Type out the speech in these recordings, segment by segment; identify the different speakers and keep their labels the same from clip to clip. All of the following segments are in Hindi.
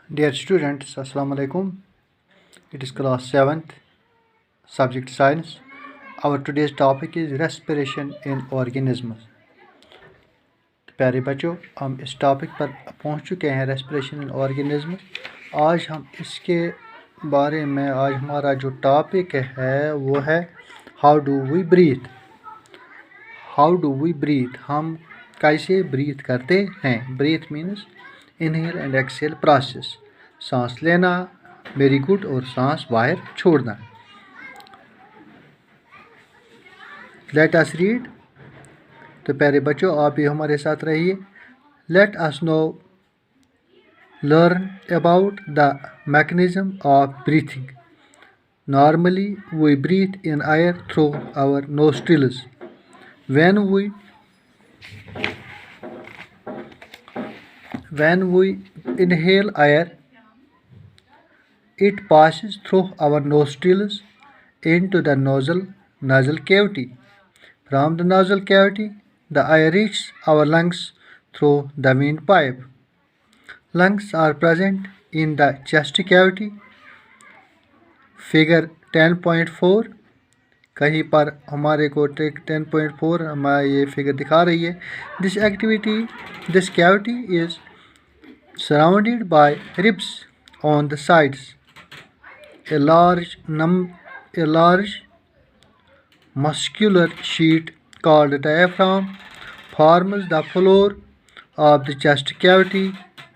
Speaker 1: Dear students, Assalamu alaikum. It is class 7th, subject science. Our today's topic is respiration in organisms. प्यारे बच्चों, हम इस टॉपिक पर पहुंच चुके हैं, रेस्पिरेशन इन ऑर्गेनिज्म। आज हम इसके बारे में आज हमारा जो टॉपिक है वो है how do we breathe. How do we breathe, हम कैसे ब्रीथ करते हैं। Breathe means inhale and exhale process, सांस लेना, वेरी गुड, और सांस बाहर छोड़ना। Let us read. तो प्यारे बच्चों, आप भी हमारे साथ रहिए। Let us know learn about the mechanism of breathing. Normally we breathe in air through our nostrils. When we inhale air, it passes through our nostrils into the nasal cavity. From the nasal cavity, the air reaches our lungs through the windpipe. Lungs are present in the chest cavity. Figure 10.4 कहीं पर हमारे को 10.4 हमारा ये फिगर दिखा रही है। This cavity is surrounded by ribs on the sides. A large muscular sheet called diaphragm forms the floor of the chest cavity.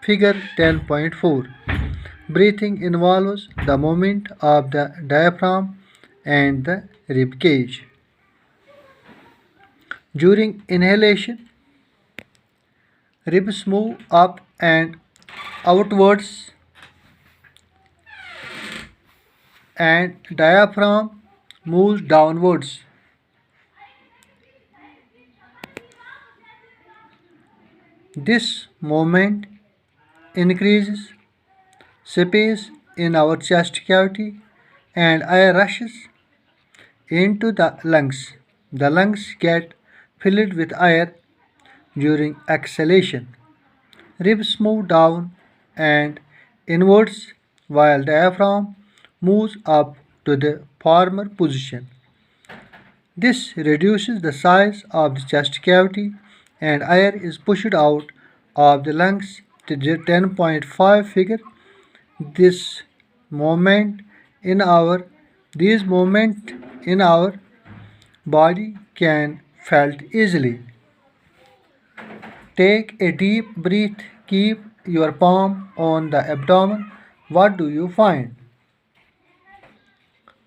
Speaker 1: Figure 10.4. Breathing involves the movement of the diaphragm and the rib cage. During inhalation, ribs move up and outwards and diaphragm moves downwards. This movement increases space in our chest cavity and air rushes into the lungs. The lungs get filled with air during exhalation. Ribs move down and inwards while diaphragm moves up to the former position. This reduces the size of the chest cavity and air is pushed out of the lungs. To the 10.5 figure. These movement in our body can felt easily. Take a deep breath. Keep your palm on the abdomen. What do you find?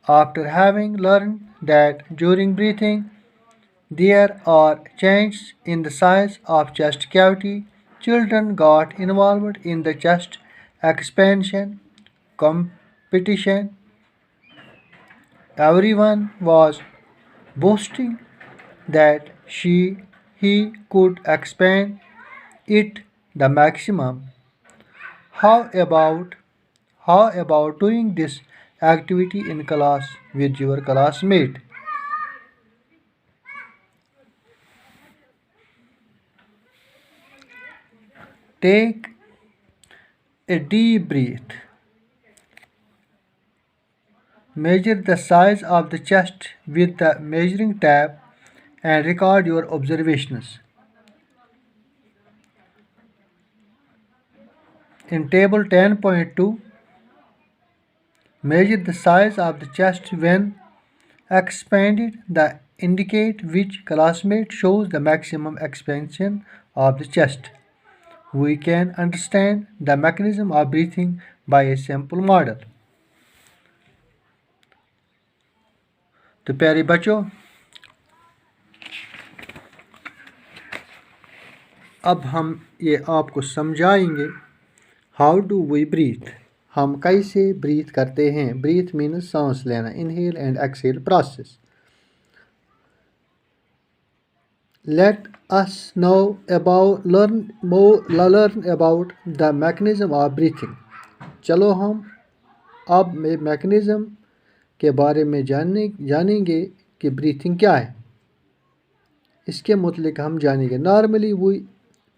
Speaker 1: After having learned that during breathing there are changes in the size of chest cavity, children got involved in the chest expansion competition. Everyone was boasting that he could expand it the maximum. How about doing this activity in class with your classmate? Take a deep breath. Measure the size of the chest with the measuring tape and record your observations. In table 10.2, measure the size of the chest when expanded. The indicate which classmate shows the maximum expansion of the chest. We can understand the mechanism of breathing by a simple model. तो प्यारे बच्चों, अब हम ये आपको समझाएंगे हाउ डू वी ब्रीथ, हम कैसे ब्रीथ करते हैं। ब्रीथ मीन्स सांस लेना, inhale and exhale process. Late us know learn about the mechanism of breathing. चलो हम अब मैकेनिज्म के बारे में जानेंगे कि ब्रीथिंग क्या है। इसके मुतलिक हम जानेंगे। Normally we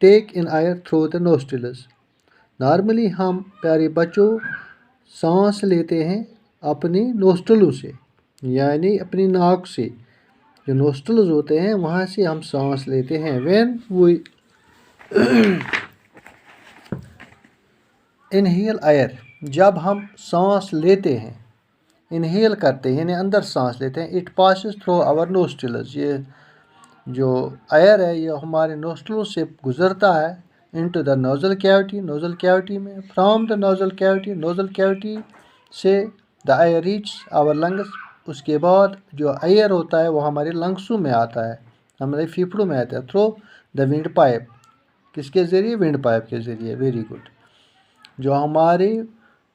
Speaker 1: take in air through the nostrils. Normally हम प्यारे बच्चों सांस लेते हैं अपने नोस्ट्रलों से, यानी अपनी नाक से। जो नोस्ट्रल्स होते हैं वहाँ से हम सांस लेते हैं। व्हेन वी इनहेल एयर, जब हम सांस लेते हैं, इनहेल करते हैं यानी अंदर सांस लेते हैं, it passes through our nostrils, ये जो एयर है ये हमारे नोस्ट्रलों से गुजरता है into the nasal cavity, nasal cavity में। From the nasal cavity, nasal cavity से the air reach our lungs, उसके बाद जो एयर होता है वो हमारे लंग्सों में आता है, हमारे फेफड़ों में आता है, थ्रू द विंड पाइप। किसके ज़रिए? विंड पाइप के ज़रिए। Very good. जो हमारी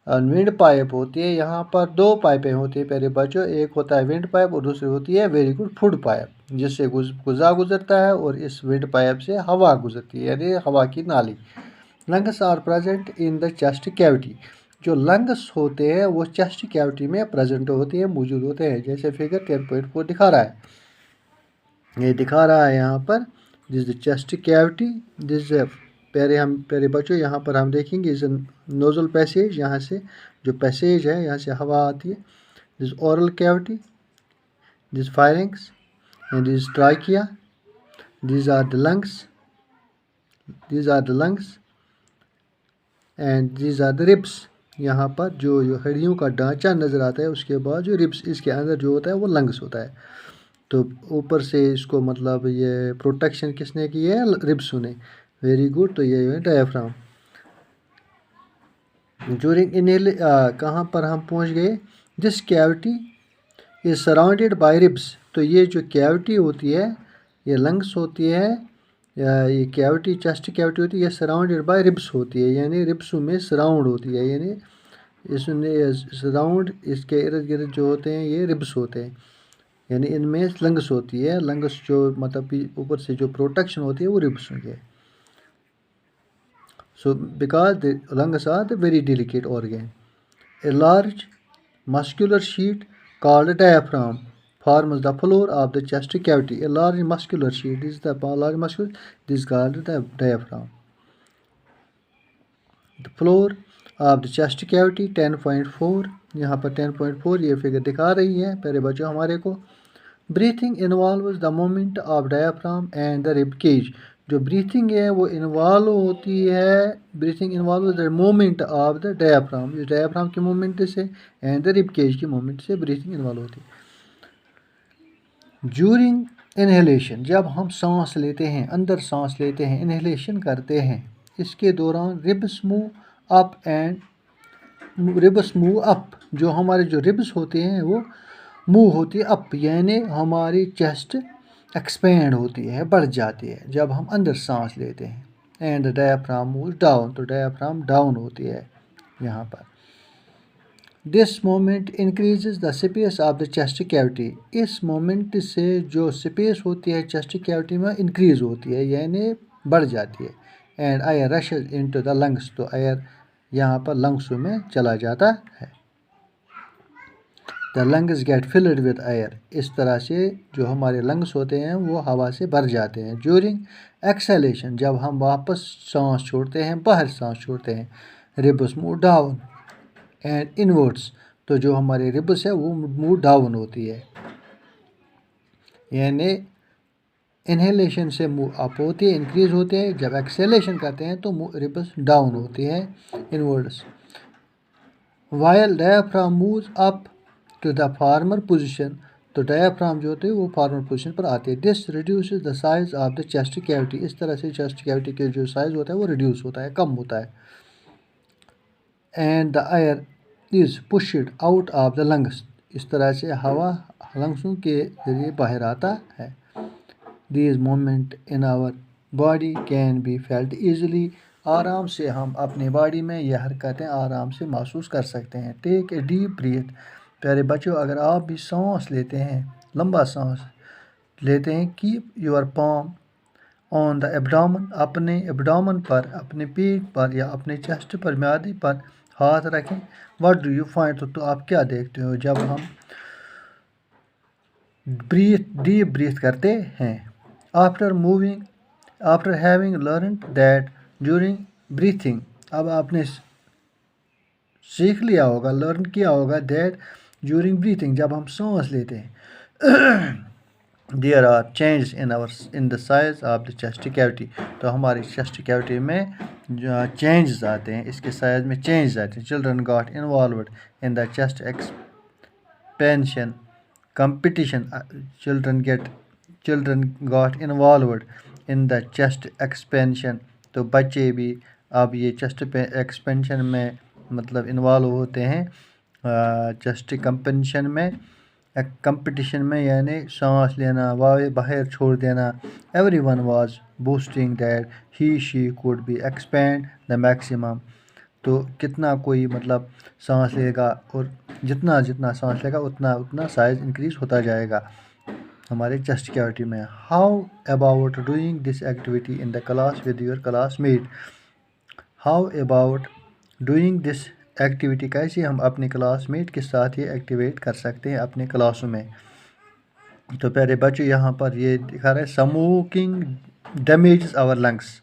Speaker 1: विंड पाइप होती है, यहाँ पर दो पाइपें होती है प्यारे बच्चों, एक होता है विंड पाइप और दूसरी होती है वेरी गुड फूड पाइप, जिससे गुजरता है और इस विंड पाइप से हवा गुजरती है यानी हवा की नाली। Lungs are present in the chest cavity, जो लंग्स होते हैं वो चेस्ट कैविटी में प्रेजेंट होते हैं, मौजूद होते हैं, जैसे फिगर 10.4 दिखा रहा है। ये दिखा रहा है यहाँ पर this the chest cavity, this प्यारे बच्चों यहाँ पर हम देखेंगे इस नोजल पैसेज, यहाँ से जो पैसेज है यहाँ से हवा आती है। This oral cavity, this firings and this trachea, these are the lungs, these are the lungs and these are the ribs। यहाँ पर जो हड्डियों का ढांचा नज़र आता है, उसके बाद जो रिब्स इसके अंदर जो होता है वो लंग्स होता है। तो ऊपर से इसको मतलब ये प्रोटेक्शन किसने की है? रिब्स ने। Very good. तो ये है डायफ्राम। ड्यूरिंग इनहेल कहाँ पर हम पहुँच गए? This cavity is surrounded by ribs. तो ये जो कैविटी होती है ये लंग्स होती है, या ये कैविटी चेस्ट कैविटी होती है, ये सराउंडेड बाय रिब्स होती है, यानी रिब्स में सराउंड होती है, यानी इसमें सराउंड इसके इर्द गिर्द जो होते हैं ये रिब्स होते हैं, यानी इनमें लंग्स होती है। लंग्स जो मतलब ऊपर से जो प्रोटेक्शन होती है वो रिब्स होती है। So because the lungs are the very delicate organ. A large muscular sheet called diaphragm forms the floor of the chest cavity। A large muscular sheet, this is the large muscular, this is called the diaphragm। The floor of the chest cavity 10.4, यहाँ पर 10.4 ये फिगर दिखा रही है प्यारे बच्चों हमारे को। Breathing involves the movement of diaphragm and the rib cage. जो ब्रीथिंग है वो इन्वॉल्व होती है, breathing involve the movement of the diaphragm, इस डायफ्राम के मूवमेंट से एंड द रिब केज के मूवमेंट से ब्रीथिंग इन्वॉल्व होती है। ड्यूरिंग इनहेलेशन, जब हम सांस लेते हैं, अंदर सांस लेते हैं, इनहेलेशन करते हैं, इसके दौरान ribs move up and ribs move up, जो हमारे जो रिब्स होते हैं वो मूव होती है अप, यानी हमारी चेस्ट एक्सपेंड होती है, बढ़ जाती है जब हम अंदर सांस लेते हैं। एंड डायफ्राम मूव डाउन, तो डायफ्राम डाउन होती है यहाँ पर। This moment increases the space of the chest cavity, इस मोमेंट से जो स्पेस होती है चेस्ट कैविटी में इंक्रीज होती है, यानी बढ़ जाती है। And air rushes into the lungs, तो एयर यहाँ पर लंग्स में चला जाता है। The lungs get filled with air, इस तरह से जो हमारे लंग्स होते हैं वो हवा से भर जाते हैं। ड्यूरिंग एक्सहेलेशन, जब हम वापस सांस छोड़ते हैं, बाहर सांस छोड़ते हैं, ribs move down and inwards, तो जो हमारे रिब्स है वो मूव डाउन होती है, यानी इनहेलेशन से मूव अप होती है, इंक्रीज होते हैं, जब एक्सहेलेशन करते हैं तो रिब्स डाउन होती है, inwards. While diaphragm moves up to the former position, तो डायफ्राम जो होते हैं वो फॉर्मर पोजीशन पर आते हैं। This reduces the size of the chest cavity, इस तरह से चेस्ट कैविटी के जो साइज होता है वो रिड्यूस होता है, कम होता है। And the air is pushed out of the lungs, इस तरह से हवा लंग्सों के जरिए बाहर आता है। These moment in our body can be felt easily, आराम से हम अपने बॉडी में यह हरकतें आराम से महसूस कर सकते हैं। टेक ए डीप ब्रीथ, प्यारे बच्चों अगर आप भी सांस लेते हैं, लंबा सांस लेते हैं, keep your palm on the abdomen, अपने एब्डोमेन पर, अपने पीठ पर या अपने चेस्ट पर, म्यादी पर हाथ रखें। व्हाट डू यू फाइंड, तो आप क्या देखते हो जब हम डीप ब्रीथ करते हैं? After having learned that during breathing अब आपने सीख लिया होगा, लर्न किया होगा दैट ड्यूरिंग ब्रीथिंग, जब हम सांस लेते हैं, there are change in the size of the chest cavity, तो हमारी चेस्ट कैविटी में जो चेंजेस आते हैं, इसके साइज में चेंज आते हैं। Children got involved in the chest expansion competition, children got involved in the chest expansion, तो बच्चे भी अब ये चेस्ट एक्सपेंशन में मतलब इन्वॉल्व होते हैं, चेस्ट कंपेंशन में, कंपटीशन में, यानी सांस लेना, बाहर छोड़ देना। Everyone was boosting that he she could be expand the maximum, तो कितना कोई मतलब सांस लेगा और जितना जितना सांस लेगा उतना उतना साइज इंक्रीज होता जाएगा हमारे चेस्ट कैविटी में। How about doing this activity in the class with your classmate, how about doing this activity, कैसे हम अपने क्लासमेट के साथ ये एक्टिवेट कर सकते हैं अपने क्लासों में। तो प्यारे बच्चों, यहाँ पर ये दिखा रहे हैं स्मोकिंग डैमेज आवर लंग्स,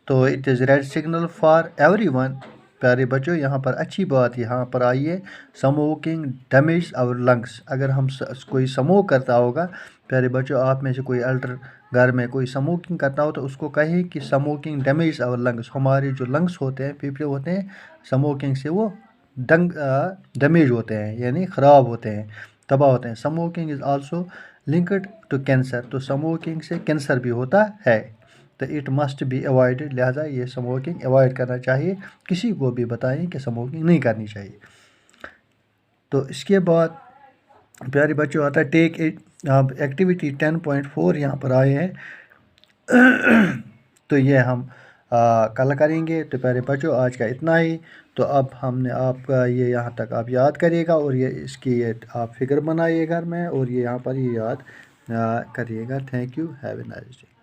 Speaker 1: तो it is red signal for everyone. प्यारे बच्चों, यहाँ पर अच्छी बात यहाँ पर आई है, स्मोकिंग डैमेज आवर लंग्स। अगर हम कोई स्मोक करता होगा, प्यारे बच्चों आप में से कोई एल्डर घर में कोई स्मोकिंग करता हो तो उसको कहें कि स्मोकिंग डैमेज आवर लंग्स, हमारे जो लंग्स होते हैं, फेफड़े होते हैं, स्मोकिंग से वो डैमेज होते हैं, यानी ख़राब होते हैं, तबाह होते हैं। Smoking is also linked to cancer, तो स्मोकिंग से कैंसर भी होता है, तो इट मस्ट बी अवॉइडेड, लिहाजा ये स्मोकिंग अवॉइड करना चाहिए। किसी को भी बताएं कि स्मोकिंग नहीं करनी चाहिए। तो इसके बाद प्यारे बच्चों आता है टेक इट, एक्टिविटी 10.4 यहाँ पर आए हैं, तो ये हम कल करेंगे। तो प्यारे बच्चों आज का इतना ही, तो अब हमने आपका ये यहाँ तक आप याद करिएगा और ये इसकी ये आप फिगर बनाइए घर में और ये यहाँ पर ये याद करिएगा। Thank you, have a nice day.